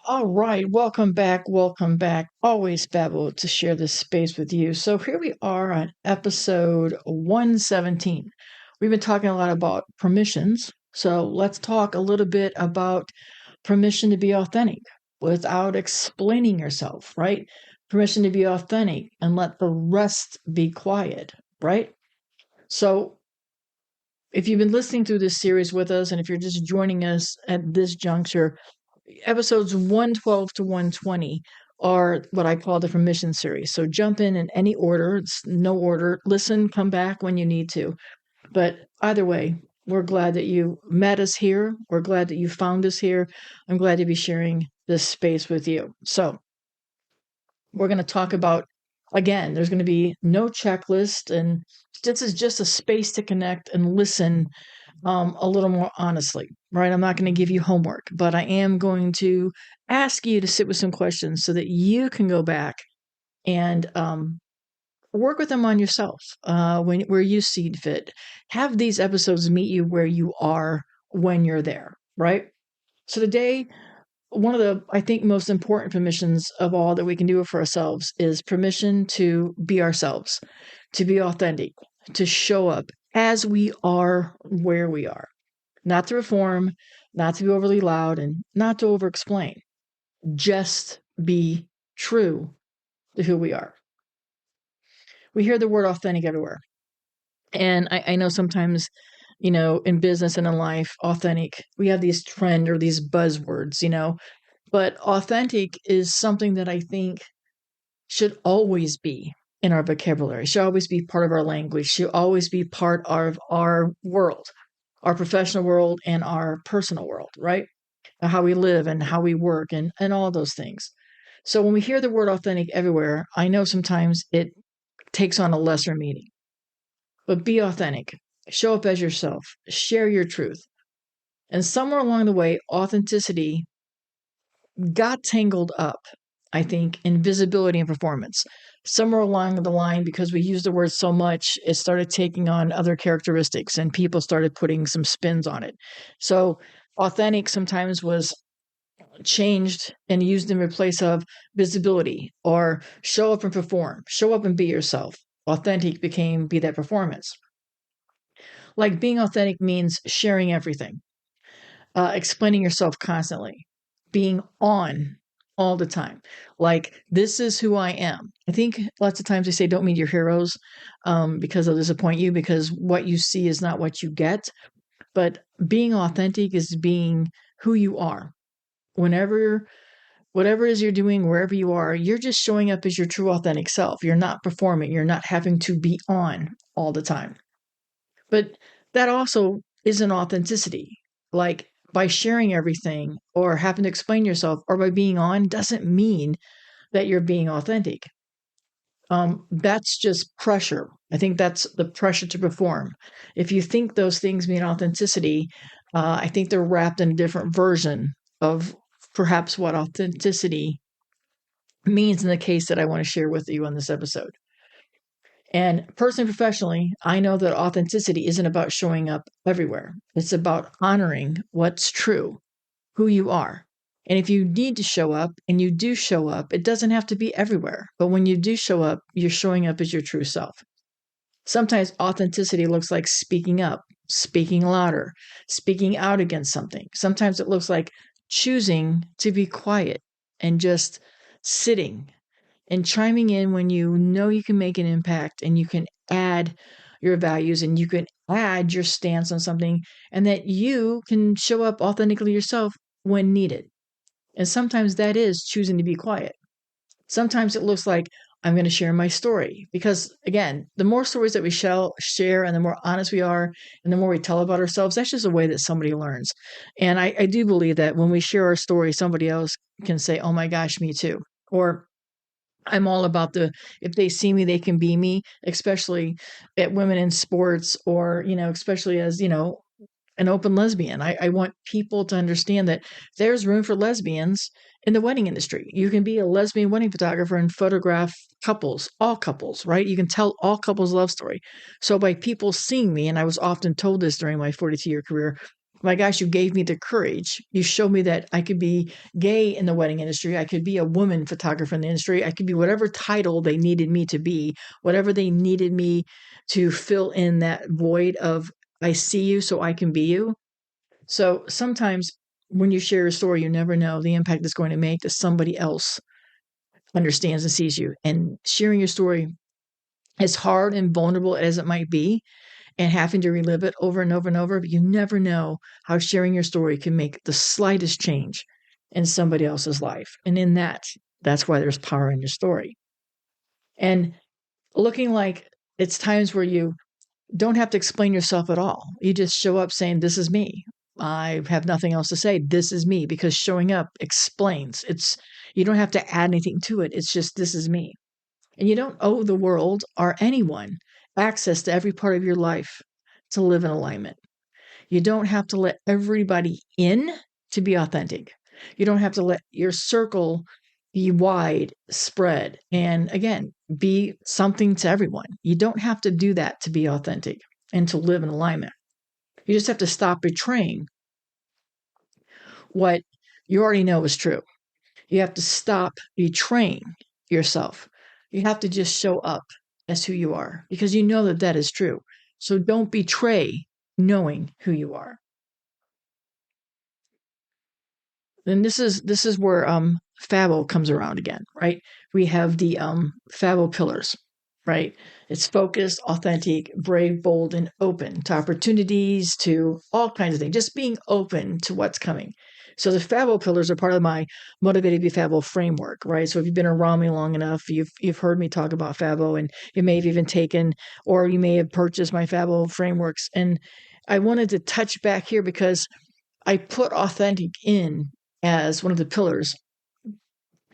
All right, welcome back. Welcome back. Always fabulous to share this space with you. So, here we are on episode 117. We've been talking a lot about permissions. So, let's talk a little bit about permission to be authentic without explaining yourself, right? Permission to be authentic and let the rest be quiet, right? So, if you've been listening through this series with us, and if you're just joining us at this juncture, episodes 112 to 120 are what I call the permission series. So jump in any order. It's no order. Listen, come back when you need to. But either way, we're glad that you met us here. We're glad that you found us here. I'm glad to be sharing this space with you. So we're going to talk about, again, there's going to be no checklist. And this is just a space to connect and listen a little more honestly, right? I'm not going to give you homework, but I am going to ask you to sit with some questions so that you can go back and work with them on yourself where you see fit. Have these episodes meet you where you are when you're there, right? So today, one of the, I think, most important permissions of all that we can do for ourselves is permission to be ourselves, to be authentic, to show up as we are where we are, not to reform, not to be overly loud, and not to over explain. Just be true to who we are. We hear the word authentic everywhere. And I know sometimes, in business and in life, authentic, we have these trend or these buzzwords, but authentic is something that I think should always be in our vocabulary, should always be part of our language, should always be part of our world, our professional world and our personal world, right? How we live and how we work and all those things. So when we hear the word authentic everywhere, I know sometimes it takes on a lesser meaning. But be authentic, show up as yourself, share your truth. And somewhere along the way, authenticity got tangled up, I think, in visibility and performance. Somewhere along the line, because we use the word so much, it started taking on other characteristics and people started putting some spins on it. So authentic sometimes was changed and used in place of visibility or show up and perform, show up and be yourself. Authentic became be that performance. Like being authentic means sharing everything, explaining yourself constantly, being on all the time. Like, this is who I am. I think lots of times they say, don't meet your heroes because they'll disappoint you because what you see is not what you get. But being authentic is being who you are. Whenever, whatever it is you're doing, wherever you are, you're just showing up as your true authentic self. You're not performing. You're not having to be on all the time. But that also isn't authenticity. Like by sharing everything or having to explain yourself or by being on doesn't mean that you're being authentic. That's just pressure. I think that's the pressure to perform. If you think those things mean authenticity, I think they're wrapped in a different version of perhaps what authenticity means in the case that I want to share with you on this episode. And personally, professionally, I know that authenticity isn't about showing up everywhere. It's about honoring what's true, who you are. And if you need to show up and you do show up, it doesn't have to be everywhere. But when you do show up, you're showing up as your true self. Sometimes authenticity looks like speaking up, speaking louder, speaking out against something. Sometimes it looks like choosing to be quiet and just sitting and chiming in when you know you can make an impact and you can add your values and you can add your stance on something and that you can show up authentically yourself when needed. And sometimes that is choosing to be quiet. Sometimes it looks like I'm going to share my story because, again, the more stories that we share and the more honest we are and the more we tell about ourselves, that's just a way that somebody learns. And I do believe that when we share our story, somebody else can say, oh my gosh, me too. Or I'm all about if they see me, they can be me, especially at women in sports or, especially as, an open lesbian. I want people to understand that there's room for lesbians in the wedding industry. You can be a lesbian wedding photographer and photograph couples, all couples, right? You can tell all couples' love story. So by people seeing me, and I was often told this during my 42-year career, my gosh, you gave me the courage. You showed me that I could be gay in the wedding industry. I could be a woman photographer in the industry. I could be whatever title they needed me to be, whatever they needed me to fill in that void of I see you so I can be you. So sometimes when you share your story, you never know the impact it's going to make that somebody else understands and sees you. And sharing your story, as hard and vulnerable as it might be, and having to relive it over and over and over, but you never know how sharing your story can make the slightest change in somebody else's life. And in that's why there's power in your story. And looking like it's times where you don't have to explain yourself at all. You just show up saying, this is me. I have nothing else to say. This is me, because showing up explains. You don't have to add anything to it. It's just, this is me. And you don't owe the world or anyone access to every part of your life to live in alignment. You don't have to let everybody in to be authentic. You don't have to let your circle be wide spread and, again, be something to everyone. You don't have to do that to be authentic and to live in alignment. You just have to stop betraying what you already know is true. You have to stop betraying yourself. You have to just show up as who you are, because you know that that is true. So don't betray knowing who you are. And this is where Fabo comes around again, right? We have the Fabo pillars, right? It's focused, authentic, brave, bold, and open to opportunities, to all kinds of things. Just being open to what's coming. So the Fabo pillars are part of my Motivated to Be Fabo framework, right? So if you've been around me long enough, you've heard me talk about Fabo, and you may have even taken, or you may have purchased my Fabo frameworks. And I wanted to touch back here because I put authentic in as one of the pillars,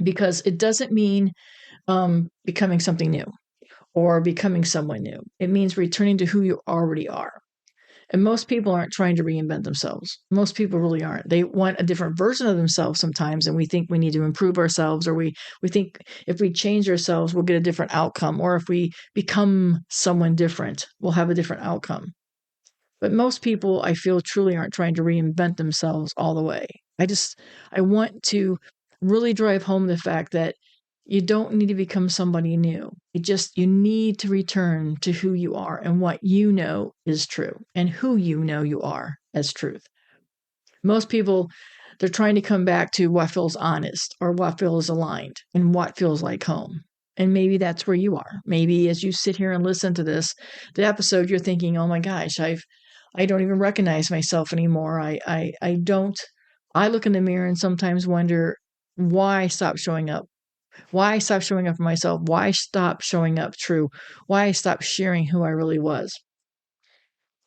because it doesn't mean becoming something new or becoming someone new. It means returning to who you already are. And most people aren't trying to reinvent themselves. Most people really aren't. They want a different version of themselves sometimes, and we think we need to improve ourselves, or we think if we change ourselves, we'll get a different outcome, or if we become someone different, we'll have a different outcome. But most people, I feel, truly aren't trying to reinvent themselves all the way. I want to really drive home the fact that you don't need to become somebody new. You need to return to who you are and what you know is true and who you know you are as truth. Most people, they're trying to come back to what feels honest or what feels aligned and what feels like home. And maybe that's where you are. Maybe as you sit here and listen to the episode, you're thinking, oh my gosh, I don't even recognize myself anymore. I don't. I look in the mirror and sometimes wonder why I stopped showing up. Why I stopped showing up for myself. Why I stopped showing up true. Why I stopped sharing who I really was.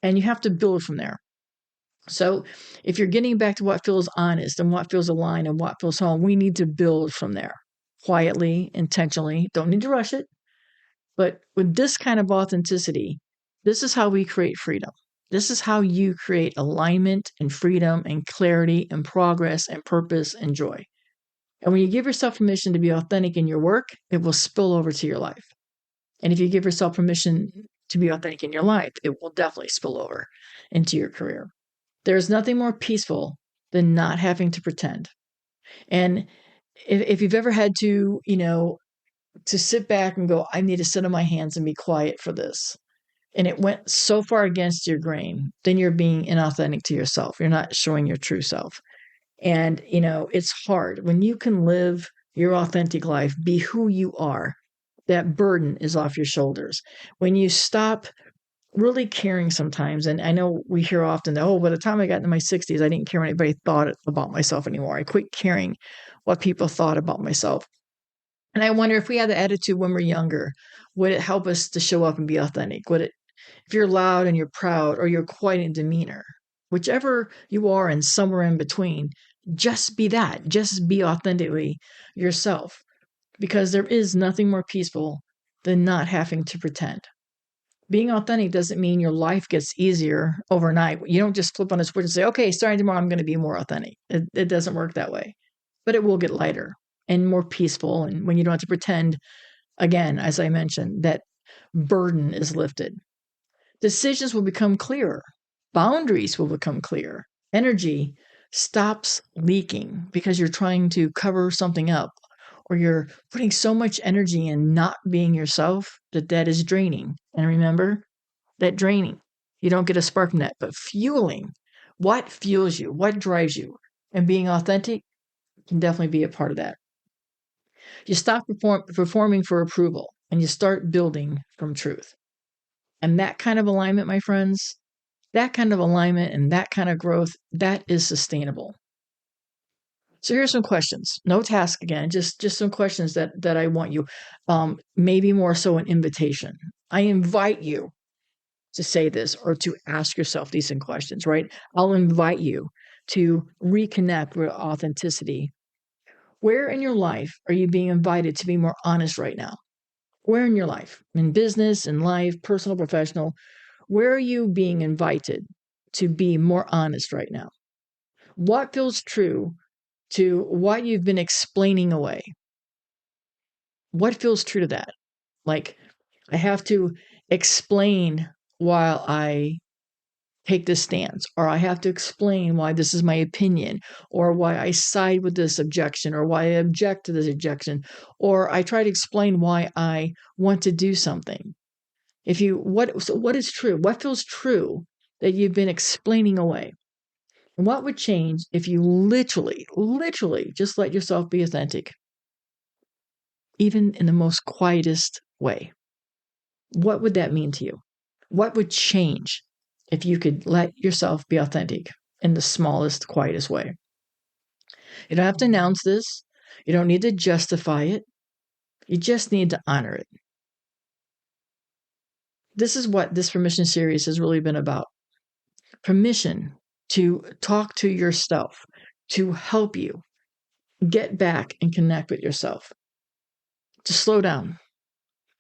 And you have to build from there. So if you're getting back to what feels honest and what feels aligned and what feels home, we need to build from there quietly, intentionally. Don't need to rush it. But with this kind of authenticity, this is how we create freedom. This is how you create alignment and freedom and clarity and progress and purpose and joy. And when you give yourself permission to be authentic in your work, it will spill over to your life. And if you give yourself permission to be authentic in your life, it will definitely spill over into your career. There's nothing more peaceful than not having to pretend. And if you've ever had to, to sit back and go, I need to sit on my hands and be quiet for this, and it went so far against your grain, then you're being inauthentic to yourself. You're not showing your true self. And, it's hard. When you can live your authentic life, be who you are, that burden is off your shoulders. When you stop really caring sometimes, and I know we hear often that, by the time I got into my 60s, I didn't care what anybody thought about myself anymore. I quit caring what people thought about myself. And I wonder, if we had the attitude when we're younger, would it help us to show up and be authentic? If you're loud and you're proud, or you're quiet in demeanor, whichever you are and somewhere in between, just be that. Just be authentically yourself, because there is nothing more peaceful than not having to pretend. Being authentic doesn't mean your life gets easier overnight. You don't just flip on a switch and say, okay, starting tomorrow, I'm going to be more authentic. It doesn't work that way. But it will get lighter and more peaceful. And when you don't have to pretend, again, as I mentioned, that burden is lifted. Decisions will become clearer. Boundaries will become clear. Energy stops leaking because you're trying to cover something up, or you're putting so much energy in not being yourself that is draining. And remember, that draining, you don't get a spark from that, but fueling. What fuels you? What drives you? And being authentic can definitely be a part of that. You stop performing for approval and you start building from truth. And that kind of alignment, my friends, that kind of alignment and that kind of growth, that is sustainable. So here's some questions. No task again, just some questions that I want you, maybe more so an invitation. I invite you to say this or to ask yourself these questions, right? I'll invite you to reconnect with authenticity. Where in your life are you being invited to be more honest right now? Where in your life? In business, in life, personal, professional? Where are you being invited to be more honest right now? What feels true to what you've been explaining away? What feels true to that? Like, I have to explain while I take this stance, or I have to explain why this is my opinion, or why I side with this objection, or why I object to this objection, or I try to explain why I want to do something. What is true? What feels true that you've been explaining away? And what would change if you literally just let yourself be authentic, even in the most quietest way? What would that mean to you? What would change if you could let yourself be authentic in the smallest, quietest way? You don't have to announce this. You don't need to justify it. You just need to honor it. This is what this permission series has really been about. Permission to talk to yourself, to help you get back and connect with yourself, to slow down,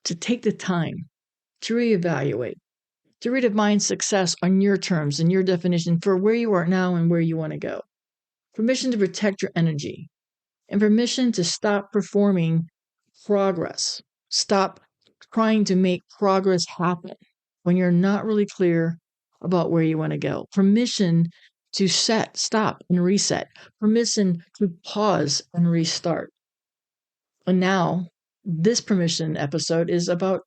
to take the time to reevaluate, to redefine success on your terms and your definition for where you are now and where you want to go. Permission to protect your energy, and permission to stop performing progress. Stop trying to make progress happen when you're not really clear about where you want to go. Permission to stop, and reset. Permission to pause and restart. And now, this permission episode is about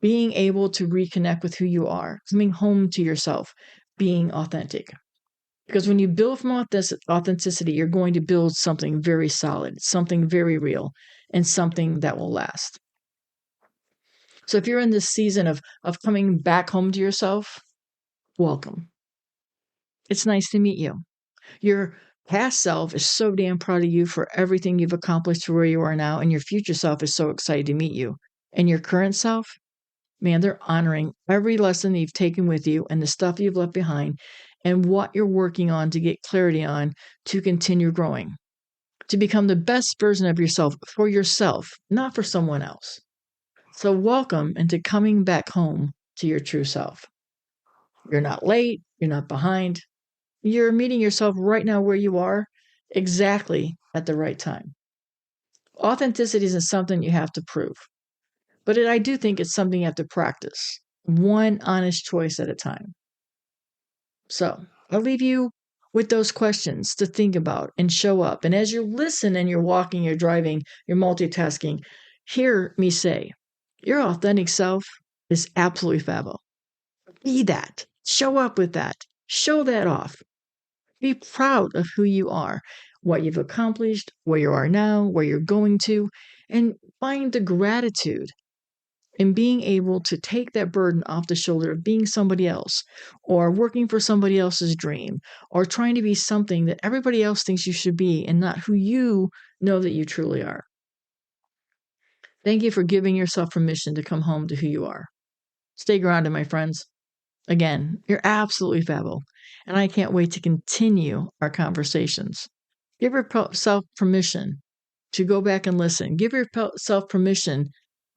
being able to reconnect with who you are, coming home to yourself, being authentic. Because when you build from authenticity, you're going to build something very solid, something very real, and something that will last. So if you're in this season of coming back home to yourself, welcome. It's nice to meet you. Your past self is so damn proud of you for everything you've accomplished to where you are now, and your future self is so excited to meet you. And your current self, man, they're honoring every lesson you've taken with you and the stuff you've left behind and what you're working on to get clarity on to continue growing, to become the best version of yourself for yourself, not for someone else. So welcome into coming back home to your true self. You're not late. You're not behind. You're meeting yourself right now where you are, exactly at the right time. Authenticity isn't something you have to prove, but I do think it's something you have to practice, one honest choice at a time. So I'll leave you with those questions to think about and show up. And as you listen and you're walking, you're driving, you're multitasking, hear me say, your authentic self is absolutely fabulous. Be that. Show up with that. Show that off. Be proud of who you are, what you've accomplished, where you are now, where you're going to, and find the gratitude in being able to take that burden off the shoulder of being somebody else, or working for somebody else's dream, or trying to be something that everybody else thinks you should be and not who you know that you truly are. Thank you for giving yourself permission to come home to who you are. Stay grounded, my friends. Again, you're absolutely fabulous, and I can't wait to continue our conversations. Give yourself permission to go back and listen. Give yourself permission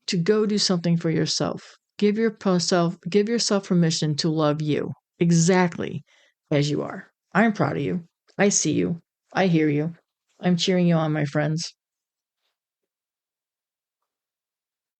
to go do something for yourself. Give yourself permission to love you exactly as you are. I'm proud of you. I see you. I hear you. I'm cheering you on, my friends.